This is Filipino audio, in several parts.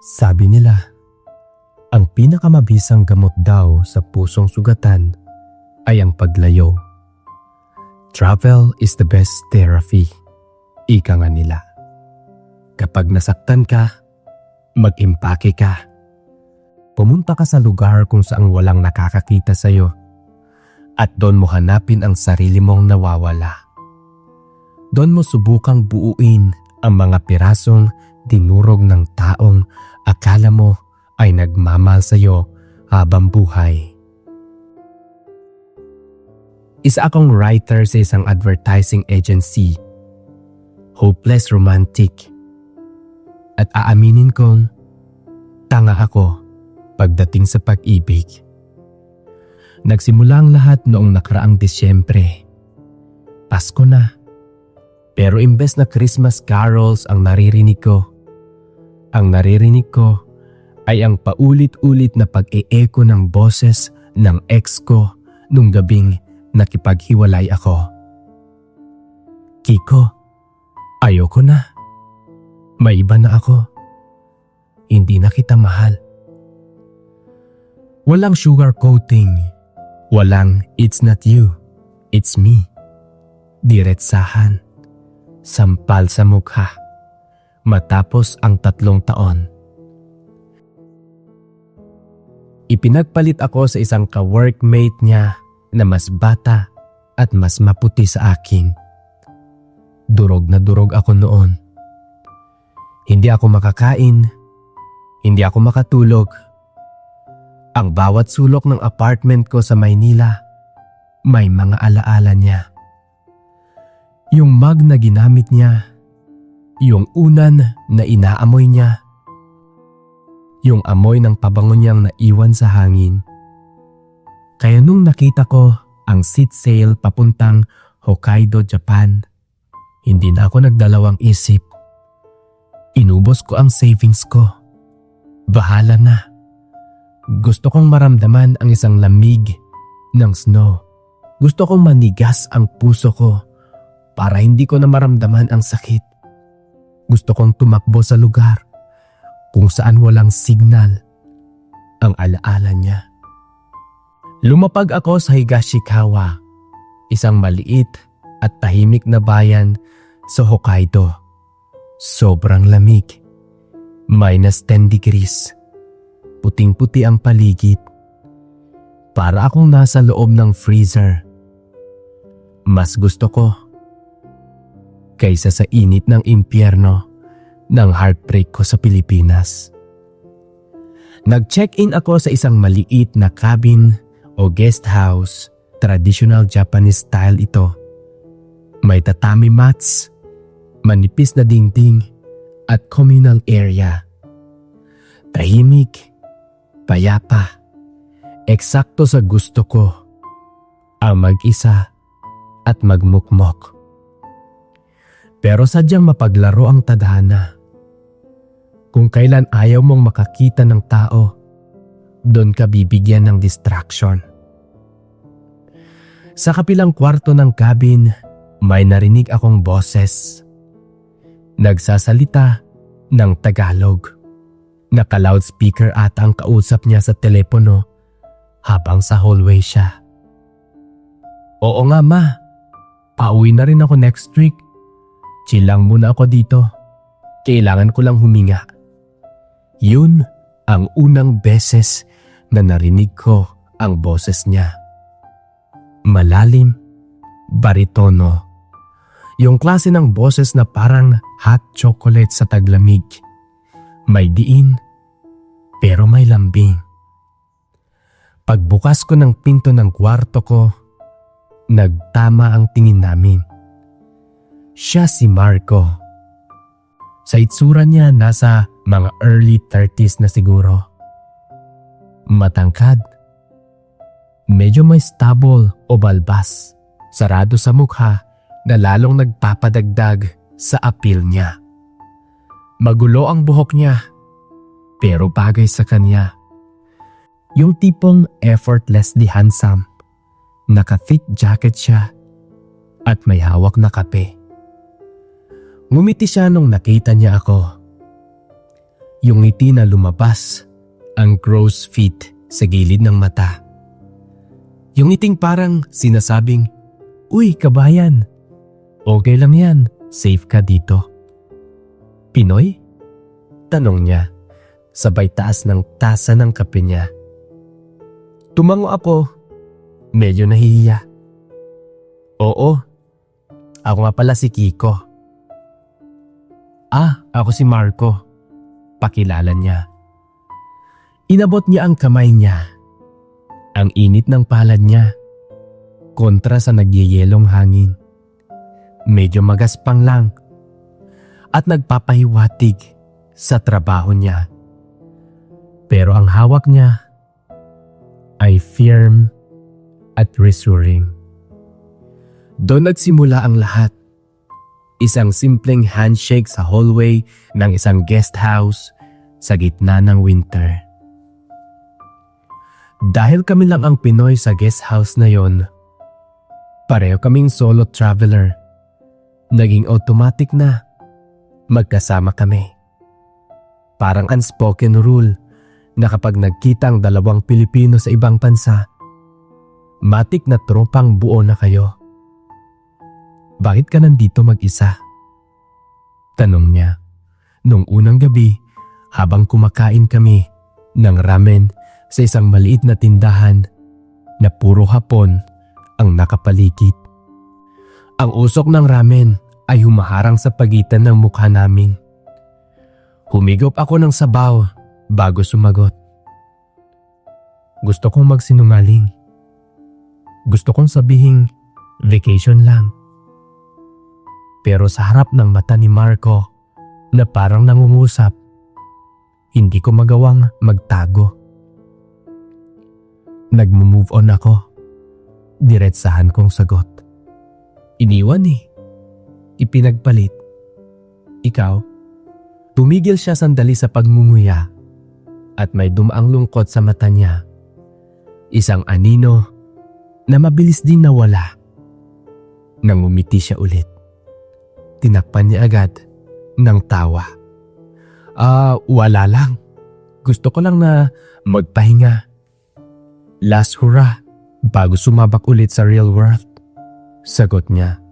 Sabi nila, ang pinakamabisang gamot daw sa pusong sugatan ay ang paglayo. Travel is the best therapy, ika nga nila. Kapag nasaktan ka, mag-impake ka. Pumunta ka sa lugar kung saan walang nakakakita sa'yo at doon mo hanapin ang sarili mong nawawala. Doon mo subukang buuin ang mga pirasong dinurog ng taong akala mo ay nagmamahal sa'yo habang buhay. Isa akong writer sa isang advertising agency. Hopeless romantic. At aaminin kong tanga ako pagdating sa pag-ibig. Nagsimula ang lahat noong nakaraang Disyembre. Pasko na. Pero imbes na Christmas carols ang naririnig ko ay ang paulit-ulit na pag-e-echo ng boses ng ex ko nung gabing nakipaghiwalay ako. Kiko, ayoko na. May iba na ako. Hindi na kita mahal. Walang sugar coating. Walang it's not you, it's me. Diretsahan. Sampal sa mukha. Matapos ang 3 taon. Ipinagpalit ako sa isang ka-workmate niya na mas bata at mas maputi sa akin. Durog na durog ako noon. Hindi ako makakain. Hindi ako makatulog. Ang bawat sulok ng apartment ko sa Maynila, may mga alaala niya. Yung mug na ginamit niya, yung unan na inaamoy niya, yung amoy ng pabango niyang naiwan sa hangin. Kaya nung nakita ko ang seat sale papuntang Hokkaido, Japan, hindi na ako nagdalawang isip. Inubos ko ang savings ko. Bahala na. Gusto kong maramdaman ang isang lamig ng snow. Gusto kong manigas ang puso ko para hindi ko na maramdaman ang sakit. Gusto kong tumakbo sa lugar kung saan walang signal ang alaala niya. Lumapag ako sa Higashikawa, isang maliit at tahimik na bayan sa Hokkaido. Sobrang lamig. -10 degrees. Puting-puti ang paligid. Para akong nasa loob ng freezer. Mas gusto ko kaysa sa init ng impyerno ng heartbreak ko sa Pilipinas. Nag-check-in ako sa isang maliit na cabin o guest house. Traditional Japanese style ito. May tatami mats, manipis na dingding at communal area. Tahimik, payapa, eksakto sa gusto ko ang mag-isa at magmukmok. Pero sadyang mapaglaro ang tadhana. Kung kailan ayaw mong makakita ng tao, doon ka bibigyan ng distraction. Sa kapilang kwarto ng cabin, may narinig akong boses. Nagsasalita ng Tagalog. Naka-loudspeaker ata ang kausap niya sa telepono habang sa hallway siya. Oo nga ma, pauwi na rin ako next week. Chill lang muna ako dito. Kailangan ko lang huminga. Yun ang unang beses na narinig ko ang boses niya. Malalim, baritono. Yung klase ng boses na parang hot chocolate sa taglamig. May diin, pero may lambing. Pagbukas ko ng pinto ng kwarto ko, nagtama ang tingin namin. Siya si Marco. Sa itsura niya nasa mga early 30s na siguro. Matangkad. Medyo may stubble o balbas. Sarado sa mukha na lalong nagpapadagdag sa appeal niya. Magulo ang buhok niya, pero bagay sa kanya. Yung tipong effortlessly handsome. Naka-fit jacket siya at may hawak na kape. Ngumiti siya nung nakita niya ako. Yung ngiti na lumabas, ang crow's feet sa gilid ng mata. Yung ngiting parang sinasabing, "Uy, kabayan, okay lang yan, safe ka dito." "Pinoy?" tanong niya, sabay taas ng tasa ng kape niya. Tumango ako, medyo nahihiya. "Oo, ako nga pala si Kiko." "Ah, ako si Marco," pakilala niya. Inabot niya ang kamay niya. Ang init ng palad niya, kontra sa nagyeyelong hangin. Medyo magaspang lang at nagpapahiwatig sa trabaho niya. Pero ang hawak niya ay firm at reassuring. Doon nagsimula ang lahat. Isang simpleng handshake sa hallway ng isang guest house sa gitna ng winter. Dahil kami lang ang Pinoy sa guest house na yon, pareho kaming solo traveler. Naging automatic na magkasama kami. Parang unspoken rule na kapag nagkita ang dalawang Pilipino sa ibang bansa, matik na tropang buo na kayo. "Bakit ka nandito mag-isa?" tanong niya nung unang gabi habang kumakain kami ng ramen sa isang maliit na tindahan na puro Hapon ang nakapaligid. Ang usok ng ramen ay humaharang sa pagitan ng mukha namin. Humigop ako ng sabaw bago sumagot. Gusto kong magsinungaling. Gusto kong sabihing vacation lang. Pero sa harap ng mata ni Marco na parang nangungusap, hindi ko magawang magtago. Nagmo-move on ako. Diretsahan kong sagot. "Iniwan eh. Ipinagpalit. Ikaw?" Tumigil siya sandali sa pagmunguya at may dumaang lungkot sa mata niya. Isang anino na mabilis din nawala. Nang umiti siya ulit, tinakpan niya agad ng tawa. Wala lang. Gusto ko lang na magpahinga. Last hurrah bago sumabak ulit sa real world." Sagot niya.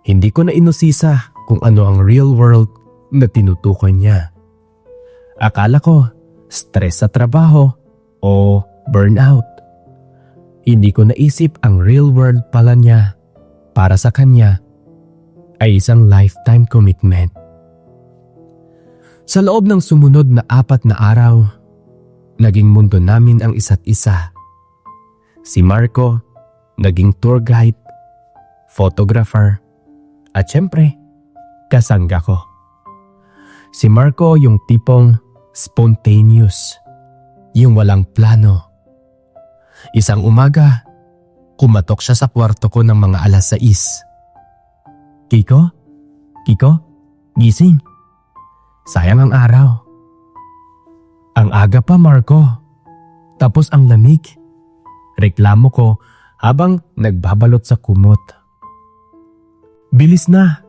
Hindi ko na inusisa kung ano ang real world na tinutukoy niya. Akala ko stress sa trabaho o burnout. Hindi ko naisip ang real world pala niya para sa kanya ay isang lifetime commitment. Sa loob ng sumunod na 4 na araw, naging mundo namin ang isa't isa. Si Marco, naging tour guide, photographer, at syempre, kasangga ko. Si Marco yung tipong spontaneous, yung walang plano. Isang umaga, kumatok siya sa kwarto ko ng mga 6:00. Kiko? Gising. Sayang ang araw." "Ang aga pa, Marco. Tapos ang lamig." Reklamo ko habang nagbabalot sa kumot. "Bilis na.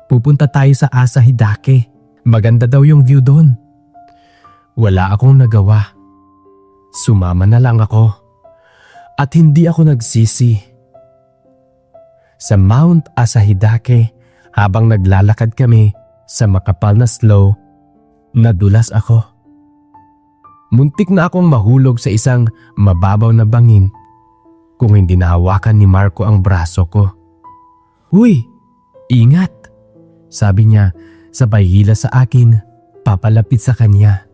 Pupunta tayo sa Asa Hidake. Maganda daw yung view doon." Wala akong nagawa. Sumama na lang ako. At hindi ako nagsisi. Sa Mount Asahidake, habang naglalakad kami sa makapal na slow, nadulas ako. Muntik na akong mahulog sa isang mababaw na bangin kung hindi nahawakan ni Marco ang braso ko. "Huy, ingat!" sabi niya sabay hila sa akin papalapit sa kanya.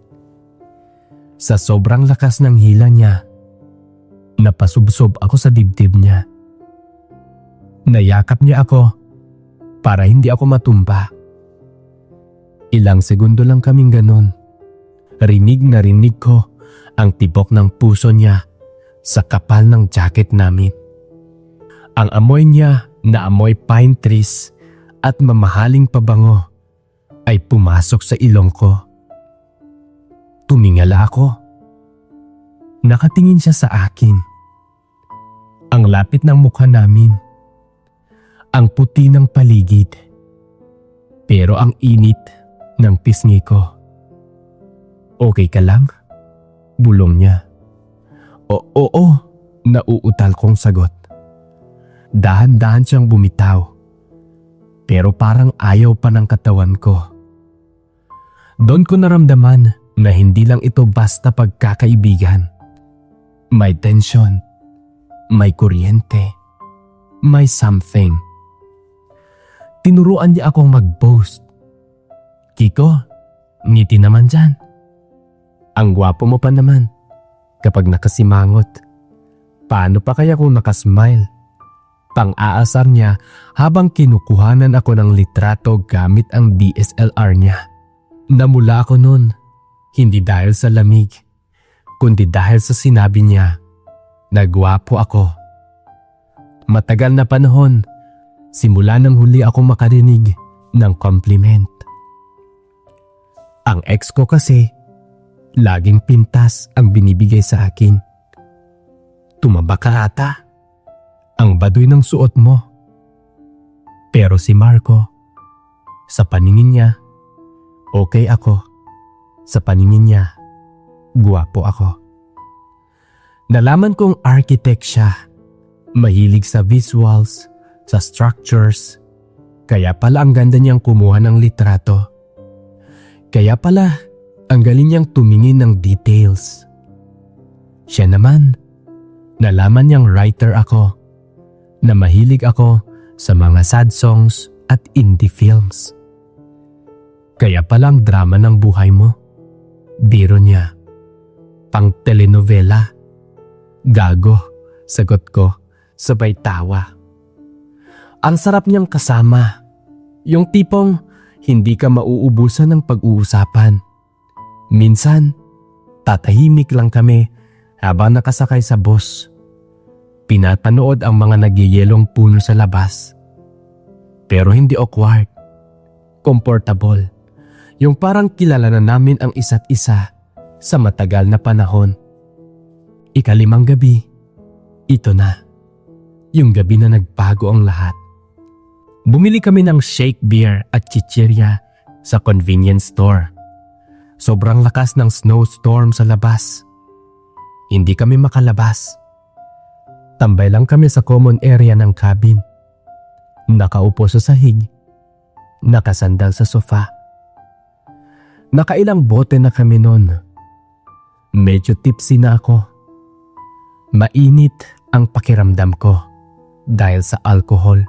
Sa sobrang lakas ng hila niya, napasubsob ako sa dibdib niya. Nayakap niya ako para hindi ako matumba. Ilang segundo lang kaming ganon. Rinig na rinig ko ang tibok ng puso niya sa kapal ng jacket namin. Ang amoy niya na amoy pine trees at mamahaling pabango ay pumasok sa ilong ko. Tumingala ako. Nakatingin siya sa akin. Ang lapit ng mukha namin. Ang puti ng paligid. Pero ang init ng pisngi ko. Okay ka lang? Bulong niya. Oo, nauutal kong sagot. Dahan-dahan siyang bumitaw. Pero parang ayaw pa ng katawan ko. Doon ko naramdaman na hindi lang ito basta pagkakaibigan. May tensyon, may kuryente, may something. Tinuruan niya akong mag-boast. Kiko, ngiti naman dyan. Ang gwapo mo pa naman kapag nakasimangot. Paano pa kaya kung nakasmile? Pang-aasar niya habang kinukuhanan ako ng litrato gamit ang DSLR niya. Namula ako nun, hindi dahil sa lamig, kundi dahil sa sinabi niya na gwapo ako. Matagal na panahon, simula nang huli ako makarinig ng compliment. Ang ex ko kasi, laging pintas ang binibigay sa akin. Tumaba ka ata. Ang baduy ng suot mo. Pero si Marco, sa paningin niya, okay ako. Sa paningin niya, guwapo ako. Nalaman kong architect siya. Mahilig sa visuals, sa structures. Kaya pala ang ganda niyang kumuha ng litrato. Kaya pala ang galing niyang tumingin ng details. Siya naman, nalaman niyang writer ako. Na mahilig ako sa mga sad songs at indie films. Kaya palang drama ng buhay mo. Biro niya. Pang telenovela. Gago, sagot ko, sabay tawa. Ang sarap niyang kasama. Yung tipong hindi ka mauubusan ng pag-uusapan. Minsan, tatahimik lang kami habang nakasakay sa bus. Pinapanood ang mga nagyayelong puno sa labas. Pero hindi awkward. Comfortable. Yung parang kilala na namin ang isa't isa sa matagal na panahon. Ikalimang gabi, ito na. Yung gabi na nagbago ang lahat. Bumili kami ng shake beer at chichirya sa convenience store. Sobrang lakas ng snowstorm sa labas. Hindi kami makalabas. Tambay lang kami sa common area ng cabin. Nakaupo sa sahig. Nakasandal sa sofa. Nakailang bote na kami noon. Medyo tipsy na ako. Mainit ang pakiramdam ko dahil sa alcohol.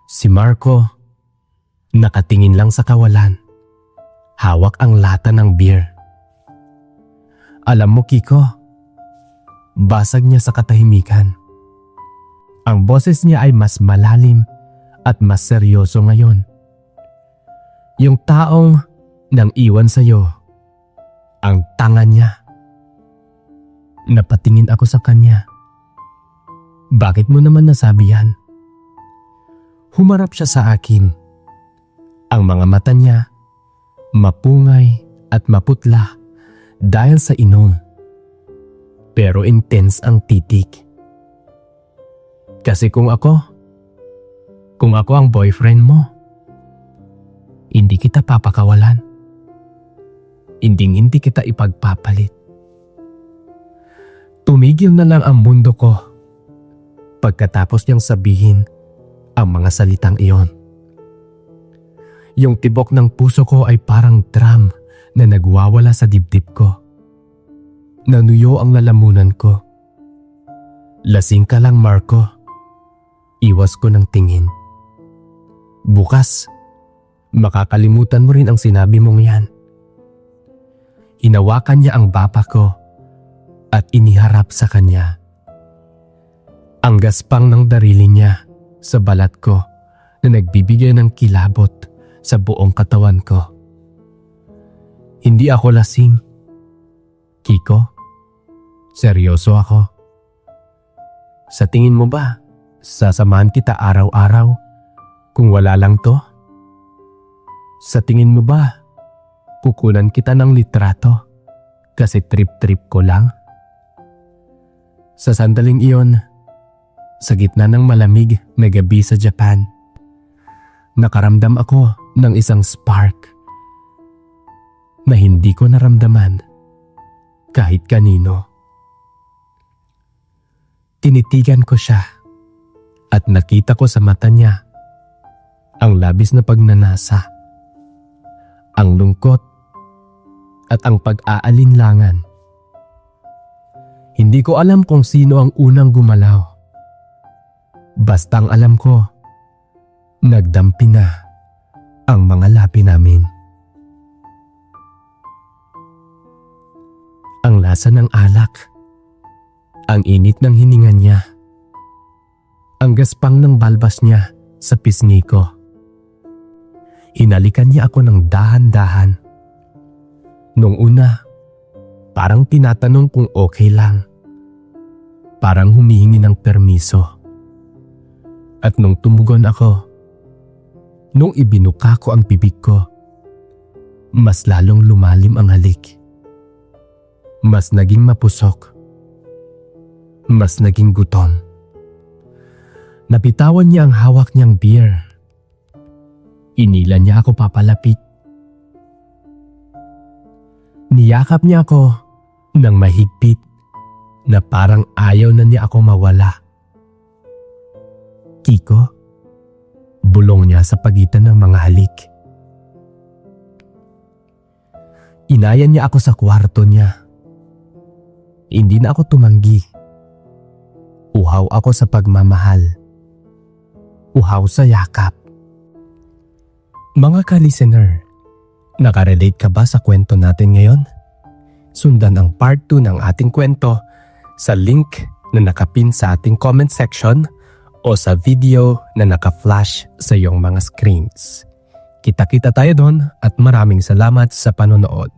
Si Marco, nakatingin lang sa kawalan. Hawak ang lata ng beer. Alam mo, Kiko, basag niya sa katahimikan. Ang boses niya ay mas malalim at mas seryoso ngayon. Yung taong nang iwan sa'yo, ang tanga niya. Napatingin ako sa kanya. Bakit mo naman nasabi yan? Humarap siya sa akin. Ang mga mata niya, mapungay at maputla dahil sa inom. Pero intense ang titik. Kasi kung ako ang boyfriend mo, hindi kita papakawalan. Hindi kita ipagpapalit. Tumigil na lang ang mundo ko pagkatapos niyang sabihin ang mga salitang iyon. Yung tibok ng puso ko ay parang drum na nagwawala sa dibdib ko. Nanuyo ang lalamunan ko. Lasing ka lang, Marco. Iwas ko ng tingin. Bukas, makakalimutan mo rin ang sinabi mong yan. Hinawakan niya ang bapa ko at iniharap sa kanya. Ang gaspang ng darili niya sa balat ko na nagbibigay ng kilabot sa buong katawan ko. Hindi ako lasing. Kiko, seryoso ako. Sa tingin mo ba, sasamahan kita araw-araw kung wala lang to? Sa tingin mo ba, kukunan kita ng litrato kasi trip-trip ko lang? Sa sandaling iyon, sa gitna ng malamig na gabi sa Japan, nakaramdam ako ng isang spark na hindi hindi ko naramdaman kahit kanino. Tinitigan ko siya at nakita ko sa mata niya ang labis na pagnanasa, ang lungkot at ang pag-aalinlangan. Hindi ko alam kung sino ang unang gumalaw. Bastang alam ko, nagdampi na ang mga labi namin. Ang lasa ng alak, ang init ng hininga niya, ang gaspang ng balbas niya sa pisngi ko. Hinalikan niya ako ng dahan-dahan. Nung una, parang tinatanong kung okay lang. Parang humihingi ng permiso. At nung tumugon ako, nung ibinuka ko ang bibig ko, mas lalong lumalim ang halik. Mas naging mapusok. Mas naging gutom. Napitawan niya ang hawak niyang beer. Inilan niya ako papalapit. Niyakap niya ako ng mahigpit na parang ayaw na niya ako mawala. Kiko, bulong niya sa pagitan ng mga halik. Inayan niya ako sa kwarto niya. Hindi na ako tumanggi. Uhaw ako sa pagmamahal. Uhaw sa yakap. Mga ka-listener, nakarelate ka ba sa kwento natin ngayon? Sundan ang part 2 ng ating kwento sa link na nakapin sa ating comment section o sa video na naka-flash sa iyong mga screens. Kita-kita tayo doon at maraming salamat sa panonood.